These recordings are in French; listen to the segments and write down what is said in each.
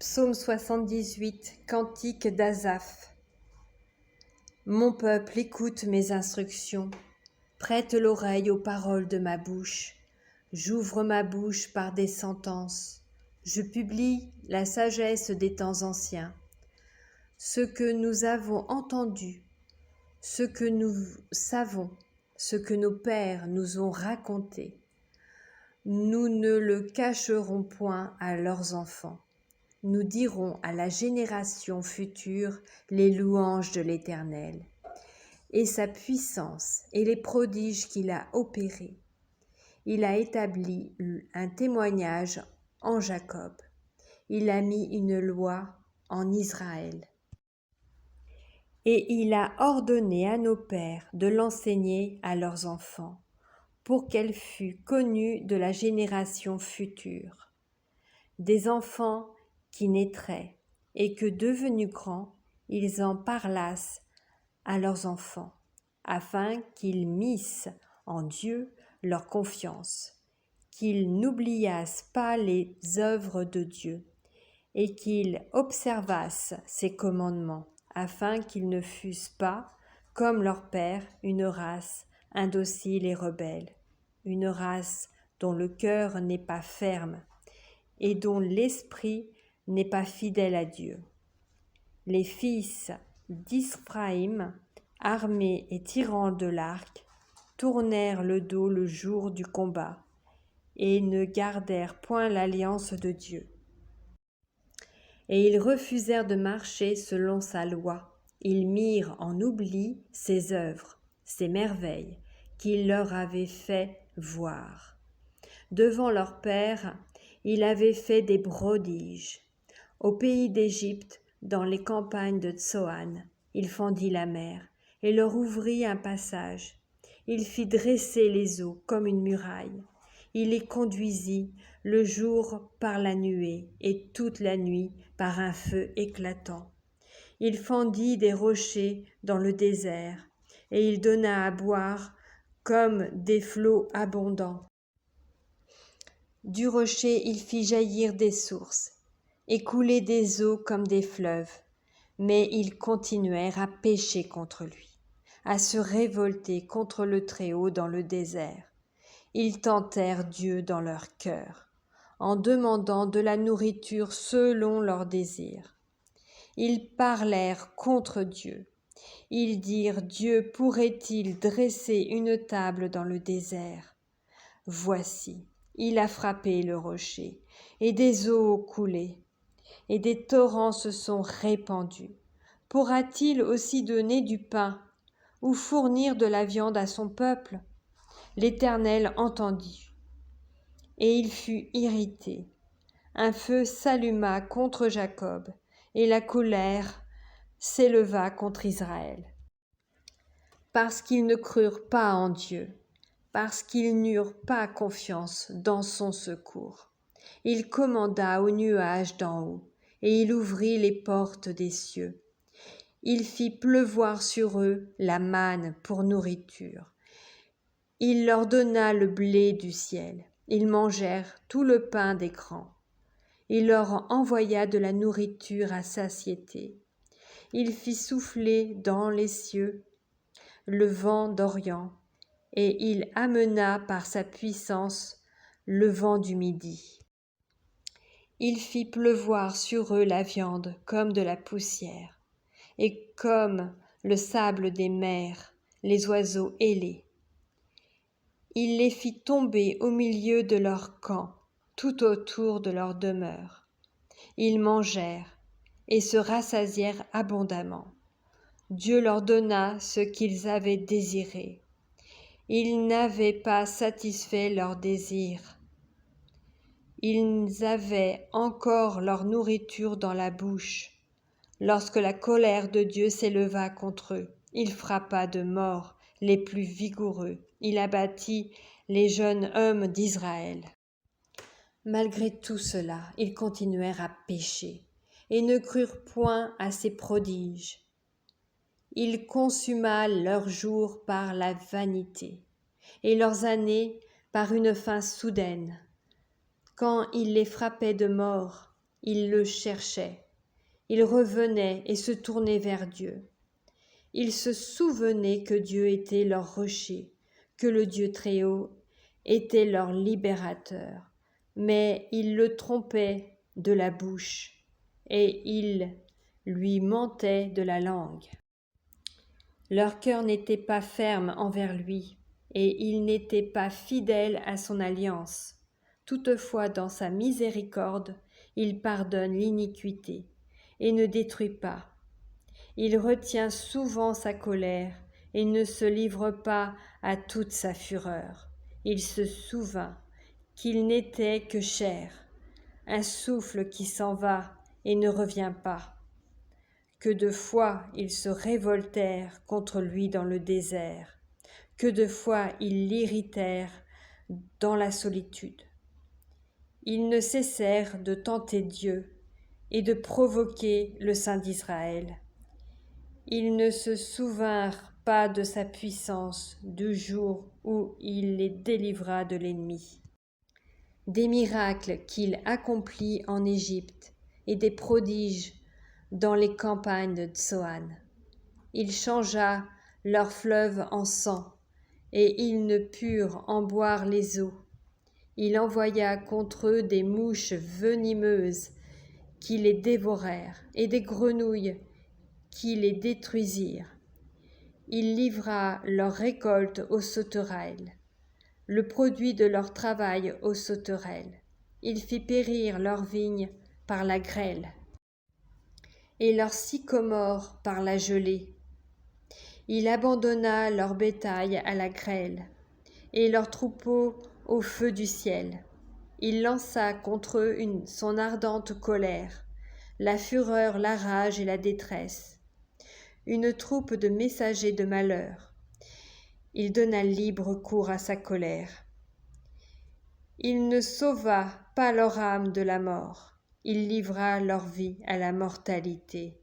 Psaume 78, Cantique d'Asaph. Mon peuple, écoute mes instructions, prête l'oreille aux paroles de ma bouche. J'ouvre ma bouche par des sentences, je publie la sagesse des temps anciens. Ce que nous avons entendu, ce que nous savons, ce que nos pères nous ont raconté, nous ne le cacherons point à leurs enfants. Nous dirons à la génération future les louanges de l'Éternel, et sa puissance et les prodiges qu'il a opérés. Il a établi un témoignage en Jacob. Il a mis une loi en Israël. Et il a ordonné à nos pères de l'enseigner à leurs enfants, pour qu'elle fût connue de la génération future. Des enfants qui naîtraient, et que devenus grands, ils en parlassent à leurs enfants, afin qu'ils missent en Dieu leur confiance, qu'ils n'oubliassent pas les œuvres de Dieu, et qu'ils observassent ses commandements, afin qu'ils ne fussent pas, comme leur père, une race indocile et rebelle, une race dont le cœur n'est pas ferme, et dont l'esprit n'est pas fidèle à Dieu. Les fils d'Ispraïm, armés et tirant de l'arc, tournèrent le dos le jour du combat, et ne gardèrent point l'alliance de Dieu. Et ils refusèrent de marcher selon sa loi. Ils mirent en oubli ses œuvres, ses merveilles, qu'il leur avait fait voir. Devant leur père, il avait fait des prodiges. Au pays d'Égypte, dans les campagnes de Tsoan, il fendit la mer et leur ouvrit un passage. Il fit dresser les eaux comme une muraille. Il les conduisit le jour par la nuée et toute la nuit par un feu éclatant. Il fendit des rochers dans le désert et il donna à boire comme des flots abondants. Du rocher il fit jaillir des sources et couler des eaux comme des fleuves, mais ils continuèrent à pécher contre lui, à se révolter contre le Très-Haut dans le désert. Ils tentèrent Dieu dans leur cœur, en demandant de la nourriture selon leurs désirs. Ils parlèrent contre Dieu. Ils dirent, Dieu pourrait-il dresser une table dans le désert? Voici, il a frappé le rocher, et des eaux ont coulé, et des torrents se sont répandus. Pourra-t-il aussi donner du pain, ou fournir de la viande à son peuple? L'Éternel entendit, et il fut irrité. Un feu s'alluma contre Jacob, et la colère s'éleva contre Israël. Parce qu'ils ne crurent pas en Dieu, parce qu'ils n'eurent pas confiance dans son secours. Il commanda aux nuages d'en haut, et il ouvrit les portes des cieux. Il fit pleuvoir sur eux la manne pour nourriture. Il leur donna le blé du ciel. Ils mangèrent tout le pain des crans. Il leur envoya de la nourriture à satiété. Il fit souffler dans les cieux le vent d'Orient, et il amena par sa puissance le vent du midi. Il fit pleuvoir sur eux la viande comme de la poussière, et comme le sable des mers, les oiseaux ailés. Il les fit tomber au milieu de leur camp, tout autour de leur demeure. Ils mangèrent et se rassasièrent abondamment. Dieu leur donna ce qu'ils avaient désiré. Ils n'avaient pas satisfait leurs désirs. Ils avaient encore leur nourriture dans la bouche. Lorsque la colère de Dieu s'éleva contre eux, il frappa de mort les plus vigoureux. Il abattit les jeunes hommes d'Israël. Malgré tout cela, ils continuèrent à pécher et ne crurent point à ses prodiges. Il consuma leurs jours par la vanité et leurs années par une fin soudaine. Quand il les frappait de mort, ils le cherchaient. Ils revenaient et se tournaient vers Dieu. Ils se souvenaient que Dieu était leur rocher, que le Dieu Très-Haut était leur libérateur. Mais ils le trompaient de la bouche et ils lui mentaient de la langue. Leur cœur n'était pas ferme envers lui et ils n'étaient pas fidèles à son alliance. Toutefois, dans sa miséricorde, il pardonne l'iniquité et ne détruit pas. Il retient souvent sa colère et ne se livre pas à toute sa fureur. Il se souvint qu'il n'était que chair, un souffle qui s'en va et ne revient pas. Que de fois ils se révoltèrent contre lui dans le désert, que de fois ils l'irritèrent dans la solitude. Ils ne cessèrent de tenter Dieu et de provoquer le Saint d'Israël. Ils ne se souvinrent pas de sa puissance du jour où il les délivra de l'ennemi. Des miracles qu'il accomplit en Égypte et des prodiges dans les campagnes de Tsoan. Il changea leurs fleuves en sang et ils ne purent en boire les eaux. Il envoya contre eux des mouches venimeuses qui les dévorèrent et des grenouilles qui les détruisirent. Il livra leur récolte aux sauterelles, le produit de leur travail aux sauterelles. Il fit périr leurs vignes par la grêle et leurs sycomores par la gelée. Il abandonna leur bétail à la grêle et leurs troupeaux au feu du ciel. Il lança contre eux son ardente colère, la fureur, la rage et la détresse. Une troupe de messagers de malheur. Il donna libre cours à sa colère. Il ne sauva pas leur âme de la mort. Il livra leur vie à la mortalité.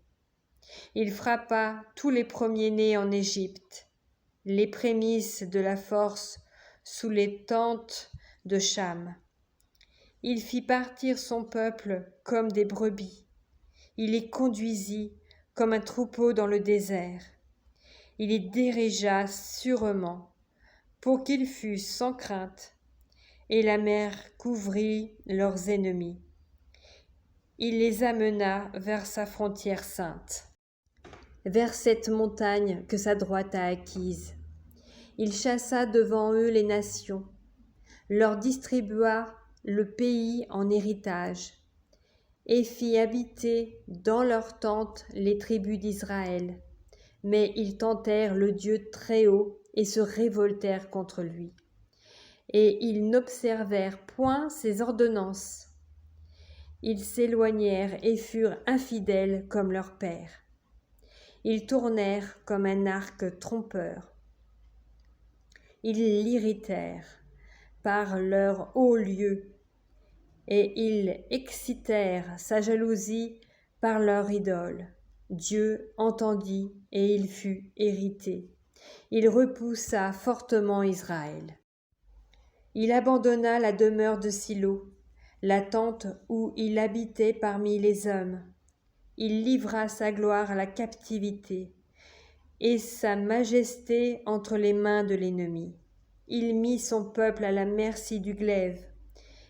Il frappa tous les premiers-nés en Égypte, les prémices de la force sous les tentes de Cham. Il fit partir son peuple comme des brebis. Il les conduisit comme un troupeau dans le désert. Il les dirigea sûrement pour qu'ils fussent sans crainte, et la mer couvrit leurs ennemis. Il les amena vers sa frontière sainte, vers cette montagne que sa droite a acquise. Il chassa devant eux les nations, leur distribua le pays en héritage, et fit habiter dans leurs tentes les tribus d'Israël. Mais ils tentèrent le Dieu Très-Haut et se révoltèrent contre lui. Et ils n'observèrent point ses ordonnances. Ils s'éloignèrent et furent infidèles comme leur père. Ils tournèrent comme un arc trompeur. Ils l'irritèrent par leur haut lieu, et ils excitèrent sa jalousie par leur idole. Dieu entendit et il fut irrité. Il repoussa fortement Israël. Il abandonna la demeure de Silo, la tente où il habitait parmi les hommes. Il livra sa gloire à la captivité et sa majesté entre les mains de l'ennemi. Il mit son peuple à la merci du glaive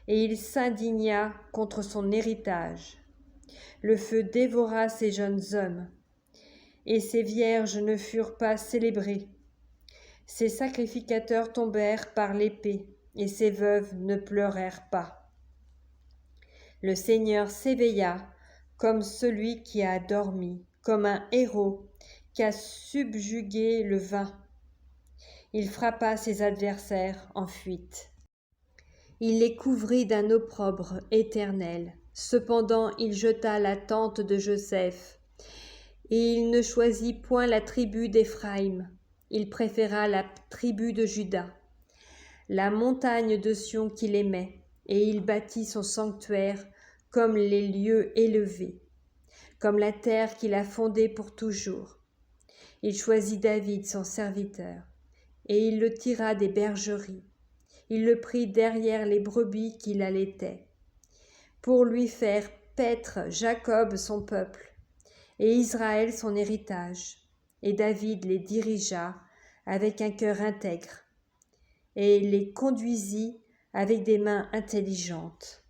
et il s'indigna contre son héritage. Le feu dévora ses jeunes hommes, et ses vierges ne furent pas célébrées. Ses sacrificateurs tombèrent par l'épée, et ses veuves ne pleurèrent pas. Le Seigneur s'éveilla comme celui qui a dormi, comme un héros qui a subjugué le vin. Il frappa ses adversaires en fuite. Il les couvrit d'un opprobre éternel. Cependant, il jeta la tente de Joseph, et il ne choisit point la tribu d'Éphraïm. Il préféra la tribu de Juda, la montagne de Sion qu'il aimait, et il bâtit son sanctuaire comme les lieux élevés, comme la terre qu'il a fondée pour toujours. Il choisit David, son serviteur, et il le tira des bergeries. Il le prit derrière les brebis qu'il allaitait, pour lui faire paître Jacob son peuple, et Israël son héritage. Et David les dirigea avec un cœur intègre, et les conduisit avec des mains intelligentes.